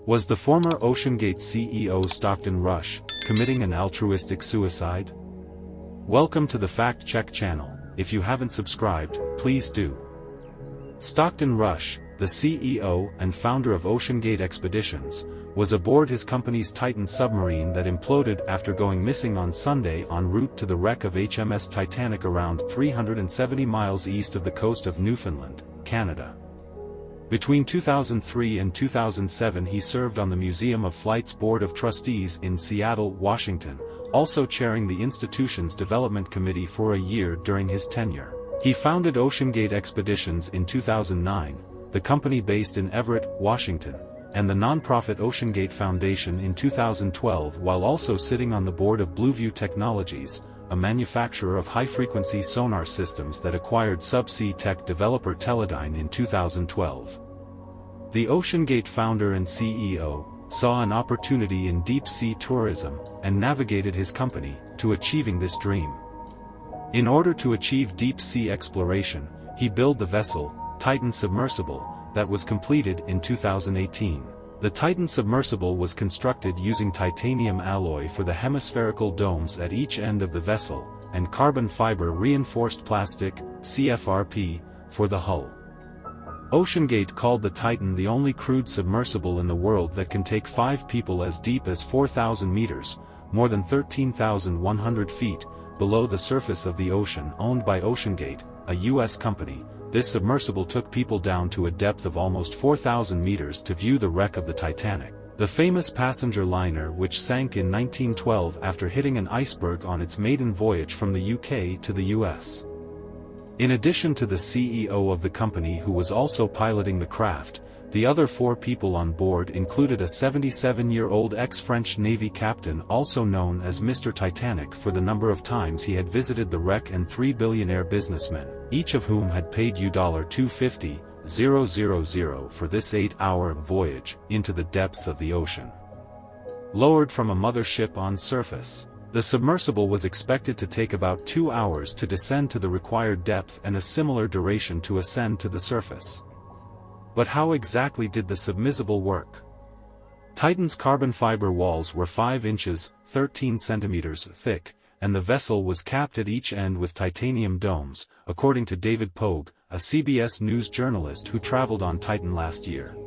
Was the former OceanGate CEO Stockton Rush committing an altruistic suicide? Welcome to the Fact Check channel. If you haven't subscribed, please do. Stockton Rush, the CEO and founder of OceanGate Expeditions, was aboard his company's Titan submarine that imploded after going missing on Sunday en route to the wreck of HMS Titanic around 370 miles east of the coast of Newfoundland, Canada. Between 2003 and 2007 he served on the Museum of Flight's Board of Trustees in Seattle, Washington, also chairing the institution's development committee for a year during his tenure. He founded OceanGate Expeditions in 2009, the company based in Everett, Washington, and the nonprofit OceanGate Foundation in 2012 while also sitting on the board of Blueview Technologies, a manufacturer of high-frequency sonar systems that acquired subsea tech developer Teledyne in 2012. The OceanGate founder and CEO saw an opportunity in deep-sea tourism and navigated his company to achieving this dream. In order to achieve deep-sea exploration, he built the vessel, Titan Submersible, that was completed in 2018. The Titan Submersible was constructed using titanium alloy for the hemispherical domes at each end of the vessel, and carbon fiber reinforced plastic, CFRP, for the hull. OceanGate called the Titan the only crewed submersible in the world that can take 5 people as deep as 4,000 meters, more than 13,100 feet, below the surface of the ocean. Owned by OceanGate, a U.S. company, this submersible took people down to a depth of almost 4,000 meters to view the wreck of the Titanic, the famous passenger liner which sank in 1912 after hitting an iceberg on its maiden voyage from the UK to the US. In addition to the CEO of the company who was also piloting the craft, the other 4 people on board included a 77-year-old ex-French Navy captain also known as Mr. Titanic for the number of times he had visited the wreck and 3 billionaire businessmen, each of whom had paid $250,000 for this 8-hour voyage into the depths of the ocean. Lowered from a mothership on surface, the submersible was expected to take about 2 hours to descend to the required depth and a similar duration to ascend to the surface. But how exactly did the submersible work? Titan's carbon fiber walls were 5 inches, 13 centimeters thick, and the vessel was capped at each end with titanium domes, according to David Pogue, a CBS News journalist who traveled on Titan last year.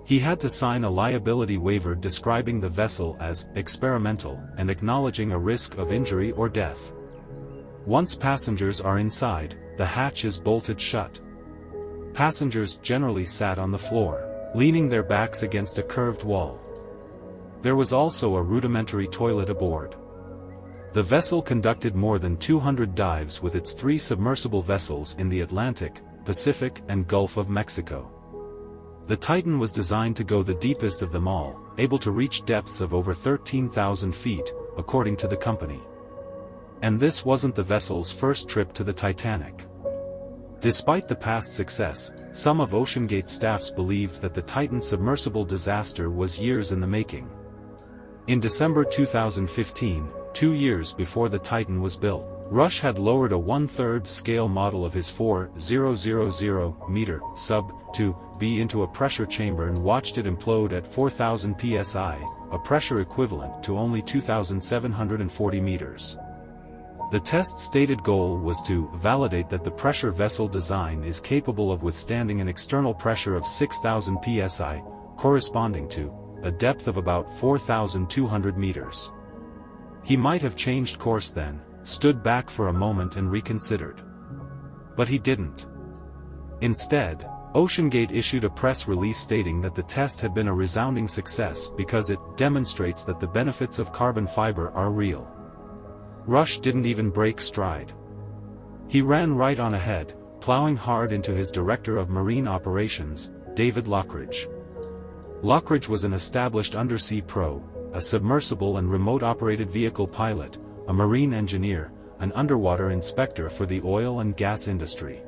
He had to sign a liability waiver describing the vessel as experimental and acknowledging a risk of injury or death. Once passengers are inside, the hatch is bolted shut. Passengers generally sat on the floor, leaning their backs against a curved wall. There was also a rudimentary toilet aboard. The vessel conducted more than 200 dives with its 3 submersible vessels in the Atlantic, Pacific and Gulf of Mexico. The Titan was designed to go the deepest of them all, able to reach depths of over 13,000 feet, according to the company. And this wasn't the vessel's first trip to the Titanic. Despite the past success, some of OceanGate staffs believed that the Titan submersible disaster was years in the making. In December 2015, 2 years before the Titan was built, Rush had lowered a 1/3 scale model of his 4,000-meter sub to be into a pressure chamber and watched it implode at 4,000 psi, a pressure equivalent to only 2,740 meters. The test's stated goal was to validate that the pressure vessel design is capable of withstanding an external pressure of 6,000 psi, corresponding to a depth of about 4,200 meters. He might have changed course then, stood back for a moment and reconsidered. But he didn't. Instead, OceanGate issued a press release stating that the test had been a resounding success because it demonstrates that the benefits of carbon fiber are real. Rush didn't even break stride. He ran right on ahead, plowing hard into his director of marine operations, David Lockridge. Lockridge was an established undersea pro, a submersible and remote-operated vehicle pilot, a marine engineer, an underwater inspector for the oil and gas industry.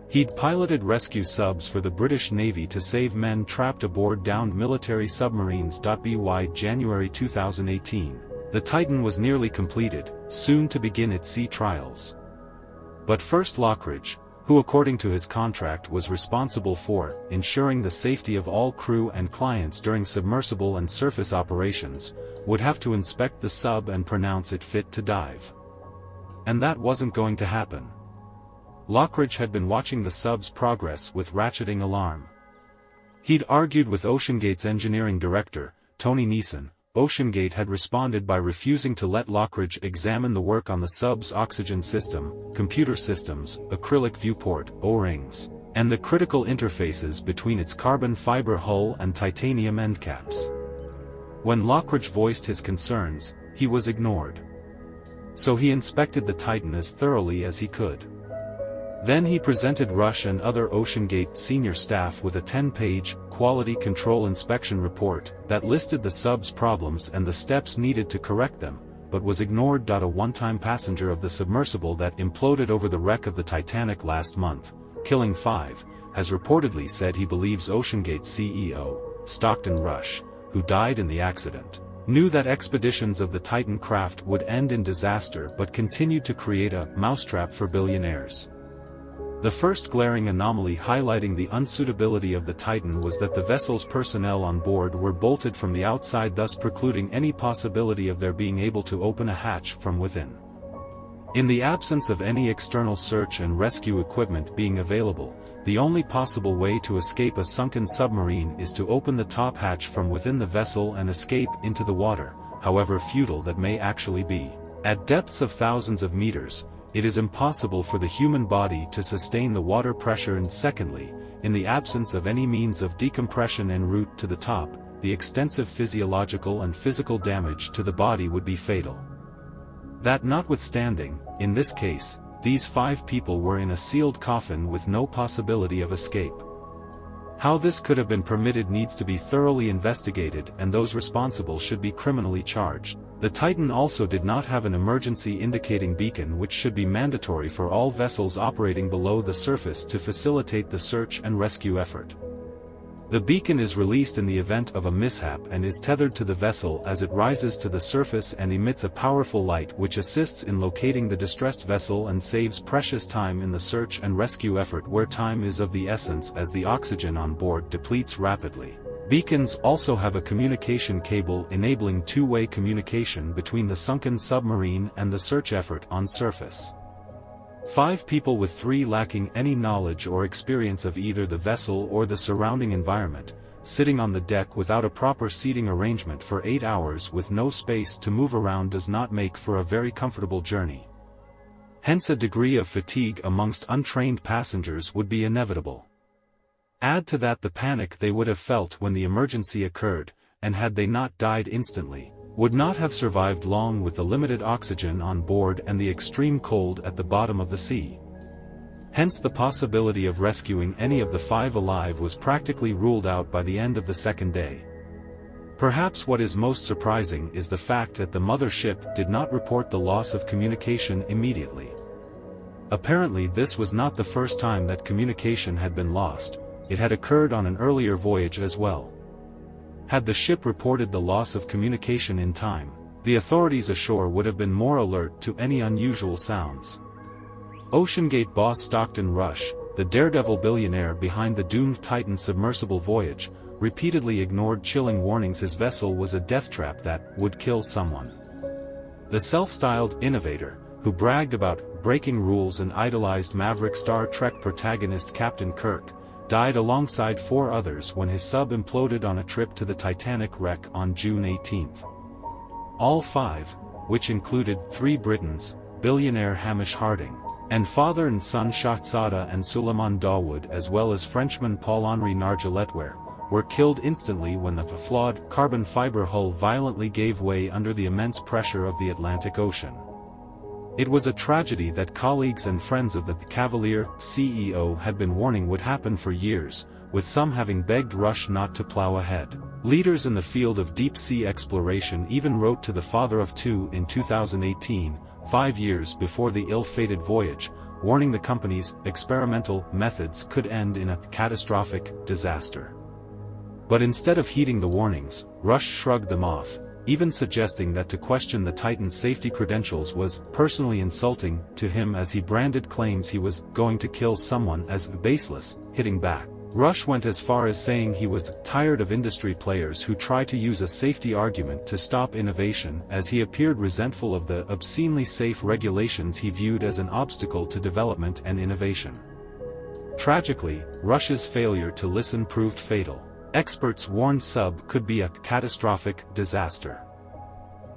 He'd piloted rescue subs for the British Navy to save men trapped aboard downed military submarines. By January 2018. The Titan was nearly completed, soon to begin its sea trials. But first Lockridge, who according to his contract was responsible for ensuring the safety of all crew and clients during submersible and surface operations, would have to inspect the sub and pronounce it fit to dive. And that wasn't going to happen. Lockridge had been watching the sub's progress with ratcheting alarm. He'd argued with OceanGate's engineering director, Tony Neeson. OceanGate had responded by refusing to let Lockridge examine the work on the sub's oxygen system, computer systems, acrylic viewport, O-rings, and the critical interfaces between its carbon fiber hull and titanium end caps. When Lockridge voiced his concerns, he was ignored. So he inspected the Titan as thoroughly as he could. Then he presented Rush and other OceanGate senior staff with a 10-page, quality control inspection report that listed the sub's problems and the steps needed to correct them, but was ignored. A one-time passenger of the submersible that imploded over the wreck of the Titanic last month, killing 5, has reportedly said he believes OceanGate CEO, Stockton Rush, who died in the accident, knew that expeditions of the Titan craft would end in disaster but continued to create a mousetrap for billionaires. The first glaring anomaly highlighting the unsuitability of the Titan was that the vessel's personnel on board were bolted from the outside, thus precluding any possibility of their being able to open a hatch from within. In the absence of any external search and rescue equipment being available, the only possible way to escape a sunken submarine is to open the top hatch from within the vessel and escape into the water, however futile that may actually be. At depths of thousands of meters, it is impossible for the human body to sustain the water pressure, and secondly, in the absence of any means of decompression en route to the top, the extensive physiological and physical damage to the body would be fatal. That notwithstanding, in this case, these 5 people were in a sealed coffin with no possibility of escape. How this could have been permitted needs to be thoroughly investigated, and those responsible should be criminally charged. The Titan also did not have an emergency indicating beacon, which should be mandatory for all vessels operating below the surface to facilitate the search and rescue effort. The beacon is released in the event of a mishap and is tethered to the vessel as it rises to the surface and emits a powerful light which assists in locating the distressed vessel and saves precious time in the search and rescue effort, where time is of the essence as the oxygen on board depletes rapidly. Beacons also have a communication cable enabling two-way communication between the sunken submarine and the search effort on surface. 5 people with 3 lacking any knowledge or experience of either the vessel or the surrounding environment, sitting on the deck without a proper seating arrangement for 8 hours with no space to move around does not make for a very comfortable journey. Hence a degree of fatigue amongst untrained passengers would be inevitable. Add to that the panic they would have felt when the emergency occurred, and had they not died instantly, would not have survived long with the limited oxygen on board and the extreme cold at the bottom of the sea. Hence the possibility of rescuing any of the 5 alive was practically ruled out by the end of the second day. Perhaps what is most surprising is the fact that the mother ship did not report the loss of communication immediately. Apparently this was not the first time that communication had been lost, it had occurred on an earlier voyage as well. Had the ship reported the loss of communication in time, the authorities ashore would have been more alert to any unusual sounds. OceanGate boss Stockton Rush, the daredevil billionaire behind the doomed Titan submersible voyage, repeatedly ignored chilling warnings his vessel was a death trap that would kill someone. The self-styled innovator, who bragged about breaking rules and idolized maverick Star Trek protagonist Captain Kirk, died alongside 4 others when his sub imploded on a trip to the Titanic wreck on June 18. All 5, which included 3 Britons, billionaire Hamish Harding, and father and son Shahzada and Suleiman Dawood, as well as Frenchman Paul-Henri Nargeolet, were killed instantly when the flawed carbon fiber hull violently gave way under the immense pressure of the Atlantic Ocean. It was a tragedy that colleagues and friends of the Cavalier CEO had been warning would happen for years, with some having begged Rush not to plow ahead. Leaders in the field of deep-sea exploration even wrote to the father of 2 in 2018, 5 years before the ill-fated voyage, warning the company's experimental methods could end in a catastrophic disaster. But instead of heeding the warnings, Rush shrugged them off, even suggesting that to question the Titan's safety credentials was personally insulting to him, as he branded claims he was going to kill someone as baseless. Hitting back, Rush went as far as saying he was tired of industry players who try to use a safety argument to stop innovation, as he appeared resentful of the obscenely safe regulations he viewed as an obstacle to development and innovation. Tragically, Rush's failure to listen proved fatal. Experts warned sub could be a catastrophic disaster.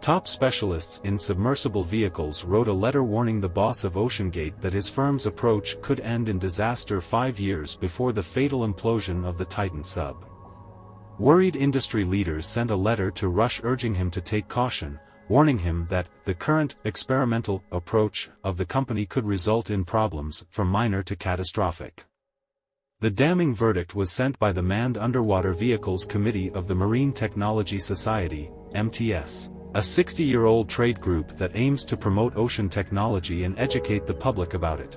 Top specialists in submersible vehicles wrote a letter warning the boss of OceanGate that his firm's approach could end in disaster 5 years before the fatal implosion of the Titan sub. Worried industry leaders sent a letter to Rush urging him to take caution, warning him that the current experimental approach of the company could result in problems from minor to catastrophic. The damning verdict was sent by the Manned Underwater Vehicles Committee of the Marine Technology Society, MTS, a 60-year-old trade group that aims to promote ocean technology and educate the public about it.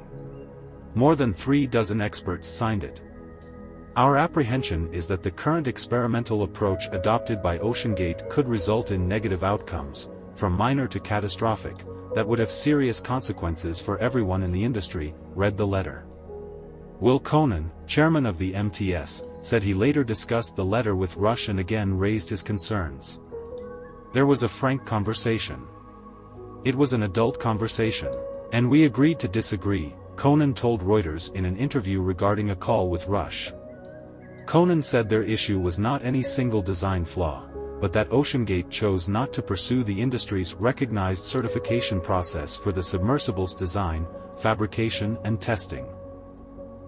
More than 36 experts signed it. Our apprehension is that the current experimental approach adopted by OceanGate could result in negative outcomes, from minor to catastrophic, that would have serious consequences for everyone in the industry, read the letter. Will Conan, chairman of the MTS, said he later discussed the letter with Rush and again raised his concerns. There was a frank conversation. It was an adult conversation. And we agreed to disagree, Conan told Reuters in an interview regarding a call with Rush. Conan said their issue was not any single design flaw, but that OceanGate chose not to pursue the industry's recognized certification process for the submersible's design, fabrication and testing.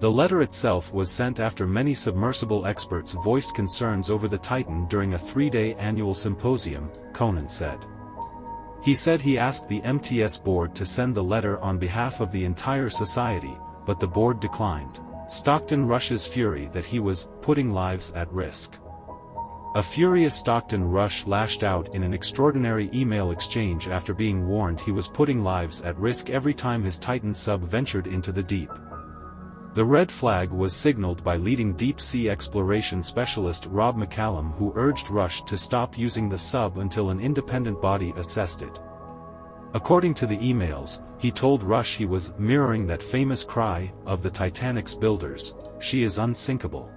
The letter itself was sent after many submersible experts voiced concerns over the Titan during a 3-day annual symposium, Conan said. He said he asked the MTS board to send the letter on behalf of the entire society, but the board declined. Stockton Rush's fury that he was putting lives at risk. A furious Stockton Rush lashed out in an extraordinary email exchange after being warned he was putting lives at risk every time his Titan sub ventured into the deep. The red flag was signaled by leading deep-sea exploration specialist Rob McCallum, who urged Rush to stop using the sub until an independent body assessed it. According to the emails, he told Rush he was mirroring that famous cry of the Titanic's builders, "She is unsinkable."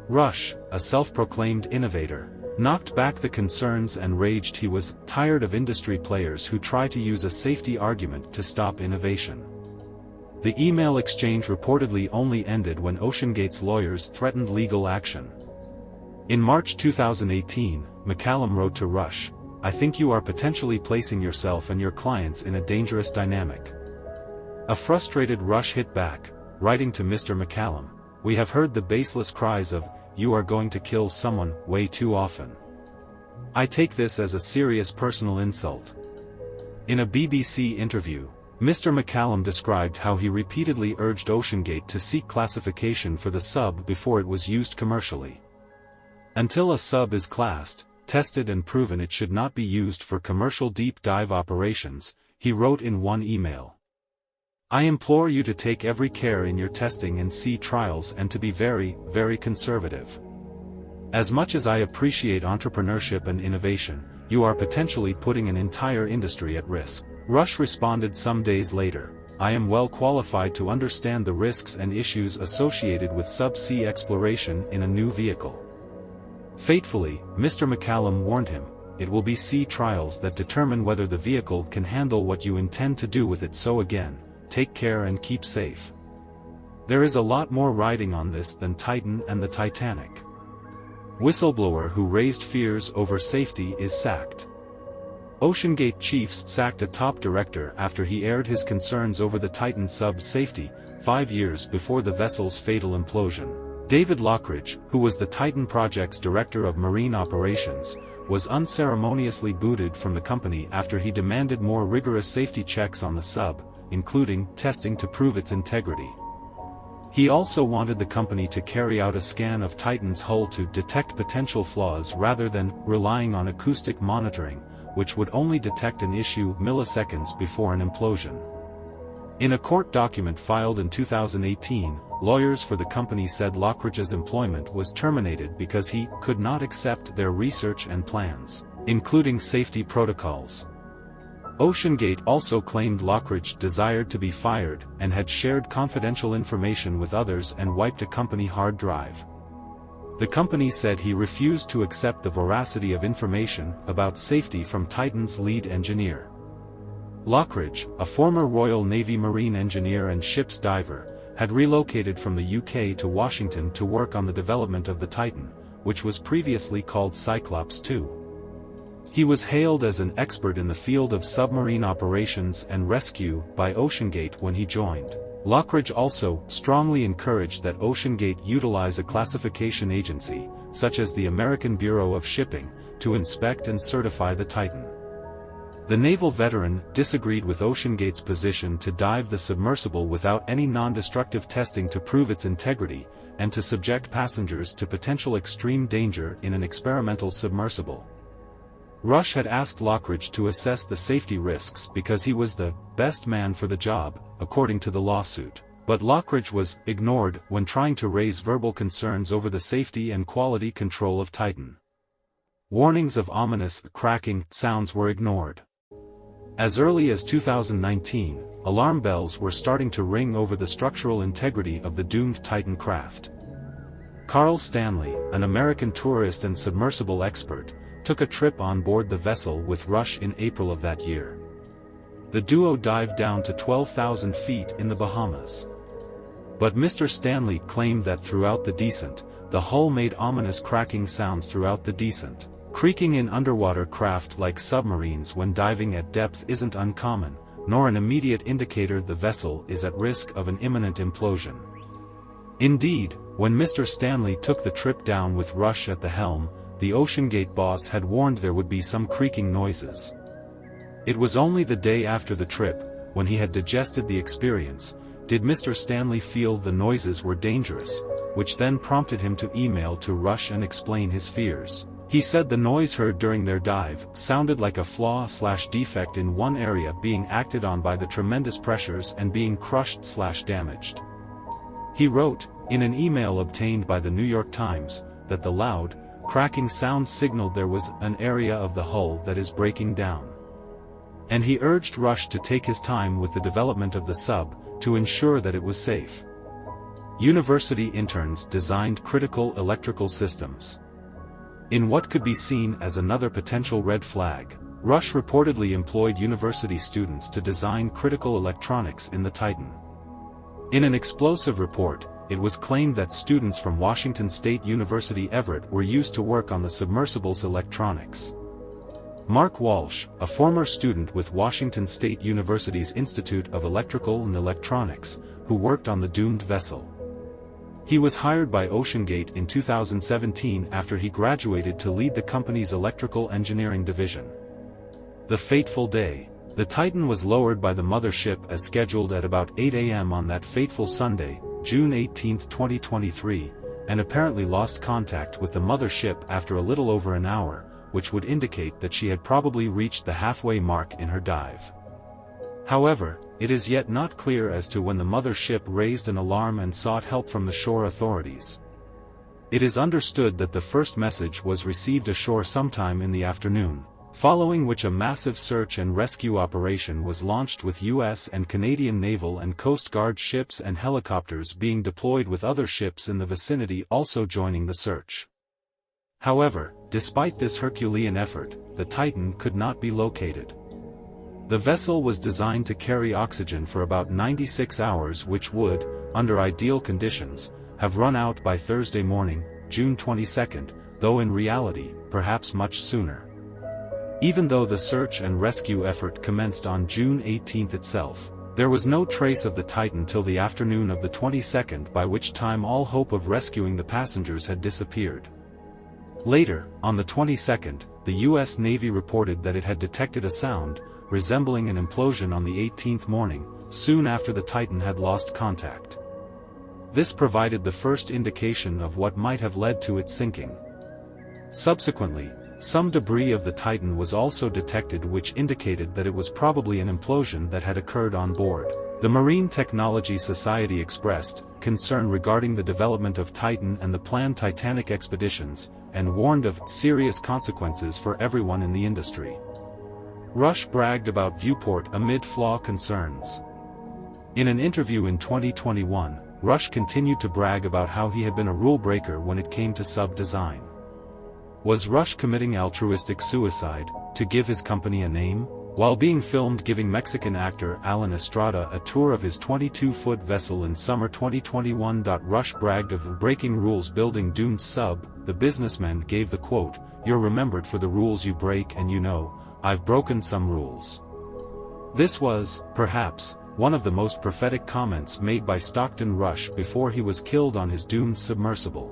Rush, a self-proclaimed innovator, knocked back the concerns and raged he was tired of industry players who try to use a safety argument to stop innovation. The email exchange reportedly only ended when OceanGate's lawyers threatened legal action. In March 2018, McCallum wrote to Rush, "I think you are potentially placing yourself and your clients in a dangerous dynamic." A frustrated Rush hit back, writing to Mr. McCallum, "We have heard the baseless cries of, 'You are going to kill someone,' way too often. I take this as a serious personal insult." In a BBC interview, Mr. McCallum described how he repeatedly urged OceanGate to seek classification for the sub before it was used commercially. "Until a sub is classed, tested and proven, it should not be used for commercial deep dive operations," he wrote in one email. "I implore you to take every care in your testing and sea trials and to be very, very conservative. As much as I appreciate entrepreneurship and innovation, you are potentially putting an entire industry at risk." Rush responded some days later, "I am well qualified to understand the risks and issues associated with subsea exploration in a new vehicle." Fatefully, Mr. McCallum warned him, "It will be sea trials that determine whether the vehicle can handle what you intend to do with it, so again, take care and keep safe. There is a lot more riding on this than Titan and the Titanic." Whistleblower who raised fears over safety is sacked. OceanGate chiefs sacked a top director after he aired his concerns over the Titan sub's safety, 5 years before the vessel's fatal implosion. David Lockridge, who was the Titan project's director of marine operations, was unceremoniously booted from the company after he demanded more rigorous safety checks on the sub, including testing to prove its integrity. He also wanted the company to carry out a scan of Titan's hull to detect potential flaws rather than relying on acoustic monitoring, which would only detect an issue milliseconds before an implosion. In a court document filed in 2018, lawyers for the company said Lockridge's employment was terminated because he could not accept their research and plans. including safety protocols. OceanGate also claimed Lockridge desired to be fired and had shared confidential information with others and wiped a company hard drive. The company said he refused to accept the veracity of information about safety from Titan's lead engineer. Lockridge, a former Royal Navy Marine engineer and ship's diver, had relocated from the UK to Washington to work on the development of the Titan, which was previously called Cyclops II. He was hailed as an expert in the field of submarine operations and rescue by OceanGate when he joined. Lockridge also strongly encouraged that OceanGate utilize a classification agency, such as the American Bureau of Shipping, to inspect and certify the Titan. The naval veteran disagreed with OceanGate's position to dive the submersible without any non-destructive testing to prove its integrity, and to subject passengers to potential extreme danger in an experimental submersible. Rush had asked Lockridge to assess the safety risks because he was the best man for the job, according to the lawsuit. But Lockridge was ignored when trying to raise verbal concerns over the safety and quality control of Titan. Warnings of ominous cracking sounds were ignored. As early as 2019, alarm bells were starting to ring over the structural integrity of the doomed Titan craft. Carl Stanley, an American tourist and submersible expert, took a trip on board the vessel with Rush in April of that year. The duo dived down to 12,000 feet in the Bahamas. But Mr. Stanley claimed that throughout the descent, the hull made ominous cracking sounds throughout the descent. Creaking in underwater craft like submarines when diving at depth isn't uncommon, nor an immediate indicator the vessel is at risk of an imminent implosion. Indeed, when Mr. Stanley took the trip down with Rush at the helm, the OceanGate boss had warned there would be some creaking noises. It was only the day after the trip, when he had digested the experience, did Mr. Stanley feel the noises were dangerous, which then prompted him to email to Rush and explain his fears. He said the noise heard during their dive sounded like a flaw/defect in one area being acted on by the tremendous pressures and being crushed/damaged. He wrote, in an email obtained by the New York Times, that the loud, cracking sound signaled there was an area of the hull that is breaking down. And he urged Rush to take his time with the development of the sub, to ensure that it was safe. University interns designed critical electrical systems. In what could be seen as another potential red flag, Rush reportedly employed university students to design critical electronics in the Titan. In an explosive report, it was claimed that students from Washington State University Everett were used to work on the submersible's electronics. Mark Walsh, a former student with Washington State University's Institute of Electrical and Electronics, who worked on the doomed vessel. He was hired by OceanGate in 2017 after he graduated to lead the company's electrical engineering division. The fateful day. The Titan was lowered by the mothership as scheduled at about 8 a.m. on that fateful Sunday, June 18, 2023, and apparently lost contact with the mothership after a little over an hour, which would indicate that she had probably reached the halfway mark in her dive. However, it is yet not clear as to when the mothership raised an alarm and sought help from the shore authorities. It is understood that the first message was received ashore sometime in the afternoon, following which a massive search and rescue operation was launched with U.S. and Canadian naval and Coast Guard ships and helicopters being deployed with other ships in the vicinity also joining the search. However, despite this Herculean effort, the Titan could not be located. The vessel was designed to carry oxygen for about 96 hours, which would, under ideal conditions, have run out by Thursday morning, June 22, though in reality, perhaps much sooner. Even though the search and rescue effort commenced on June 18 itself, there was no trace of the Titan till the afternoon of the 22nd, by which time all hope of rescuing the passengers had disappeared. Later, on the 22nd, the U.S. Navy reported that it had detected a sound, resembling an implosion on the 18th morning, soon after the Titan had lost contact. This provided the first indication of what might have led to its sinking. Subsequently, some debris of the Titan was also detected, which indicated that it was probably an implosion that had occurred on board. The Marine Technology Society expressed concern regarding the development of Titan and the planned Titanic expeditions, and warned of serious consequences for everyone in the industry. Rush bragged about Viewport amid flaw concerns. In an interview in 2021, Rush continued to brag about how he had been a rule breaker when it came to sub design. Was Rush committing altruistic suicide to give his company a name? While being filmed giving Mexican actor Alan Estrada a tour of his 22-foot vessel in summer 2021, Rush bragged of breaking rules building doomed sub. The businessman gave the quote, "You're remembered for the rules you break, and you know, I've broken some rules." This was, perhaps, one of the most prophetic comments made by Stockton Rush before he was killed on his doomed submersible.